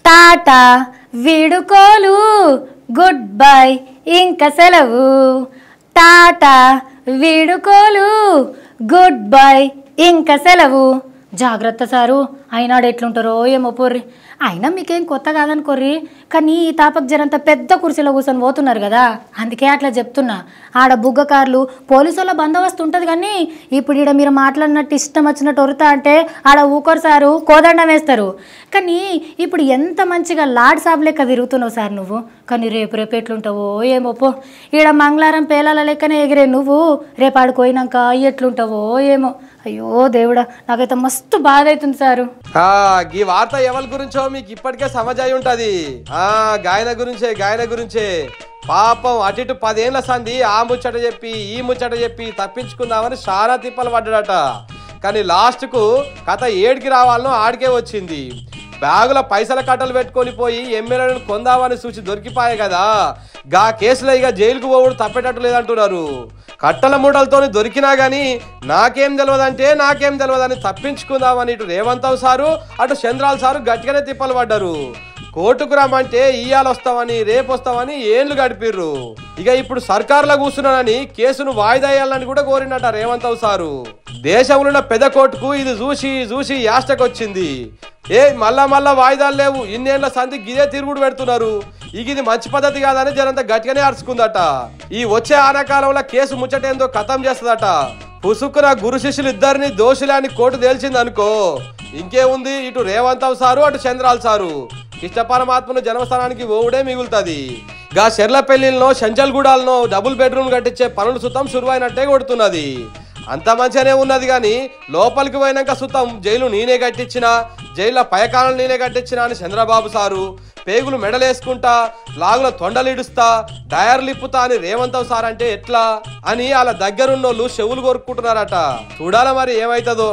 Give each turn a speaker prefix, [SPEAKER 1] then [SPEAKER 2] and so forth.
[SPEAKER 1] Tata వీడుకోలు good bye ఇంక సెలవు Tata వీడుకోలు good bye ఇంక సెలవు జాగ్రత్త సారు అయినాడు ఎట్లుంటారో ఏమో పోర్రి అయినా మీకేం కొత్త కాదనుకోర్రి కానీ ఈ తాపకు జరంత పెద్ద కుర్చీలో కూర్చొని పోతున్నారు కదా అందుకే అట్లా చెప్తున్నా ఆడ బుగ్గకార్లు పోలీసు వాళ్ళ బందోబస్తు ఉంటుంది కానీ ఇప్పుడు ఈడ మీరు మాట్లాడినట్టు ఇష్టం వచ్చినట్టు వరుతా అంటే ఆడ ఊకోరు సారు కోదండం వేస్తారు కానీ ఇప్పుడు ఎంత మంచిగా లాడ్ సాబ్ లెక్క తిరుగుతున్నావు సార్ నువ్వు కానీ రేపు ఎట్లుంటావో ఏమో పో ఈడ మంగళవారం పేలాల లెక్కనే ఎగిరే నువ్వు రేపు ఆడుకోయినాక ఎట్లుంటావో ఏమో అయ్యో దేవుడా నాకైతే మస్తు బాధ అవుతుంది సారు
[SPEAKER 2] ఈ వార్త ఎవరి గురించో మీకు ఇప్పటికే సమజాయి ఉంటది గాయన గురించే పాపం అటు ఇటు 10 ఏళ్ల సంది ఆ ముచ్చట చెప్పి ఈ ముచ్చట చెప్పి తప్పించుకుందామని చాలా తిప్పలు పడ్డాడట కానీ లాస్ట్ కు కథ ఏడికి రావాలనో ఆడికే వచ్చింది బ్యాగుల పైసల కట్టలు పెట్టుకొని పోయి ఎమ్మెల్యేలను కొందామని చూసి దొరికిపాయే కదా గా కేసులో ఇక జైలుకు పోవుడు తప్పేటట్టు లేదంటున్నారు కట్టల మూటలతోని దొరికినా గానీ నాకేం తెలియదని తప్పించుకుందామని ఇటు రేవంత్ సారు అటు చంద్రాల్ సారు గట్టిగానే తిప్పలు పడ్డారు కోర్టుకు రమ్మంటే ఇయ్యాలు వస్తామని రేపు వస్తామని ఏళ్లు గడిపిర్రు ఇక ఇప్పుడు సర్కారులో కూర్చున్నానని కేసును వాయిదా వేయాలని కూడా కోరినట రేవంత్ సారు దేశంలో ఉన్న పెద్ద కోర్టుకు ఇది చూసి యాస్టకొచ్చింది మళ్ళా వాయిదాలు లేవు ఇన్నేళ్ల సంధి గిదే తిరుగుడు పెడుతున్నారు ఇది మంచి పద్ధతి కాదని జనంతా గట్టిగానే అరుచుకుందట ఈ వచ్చే ఆనకాలంలో కేసు ముచ్చటేందో ఖతం చేస్తుందట పుసుక్కున గురు శిష్యులు ఇద్దరిని దోషులే అని కోర్టు తేల్చింది అనుకో ఇంకేముంది ఇటు రేవంత్ సారు అటు చంద్రాల్ సారు కృష్ణ పరమాత్మను జన్మస్థానానికి ఓవుడే మిగులుతుంది గా చెర్లపల్లిలో శంచల్గూడాలను డబుల్ బెడ్రూమ్ కట్టించే పనులు సుతం శురువైనట్టే కొడుతున్నది అంత మంచిగానే ఉన్నది కానీ లోపలికి పోయినాక సుతం జైలు నేనే కట్టించిన జైల్లో పయకాలను నేనే కట్టించిన అని చంద్రబాబు సారు పేగులు మెడలేసుకుంటా లాగుల తొండలిడుస్తా డయర్లు ఇప్పుతా అని రేవంత్ సార్ అంటే ఎట్లా అని వాళ్ళ దగ్గరున్నోళ్ళు చెవులు కొరుక్కుంటున్నారట చూడాల మరి ఏమైతుందో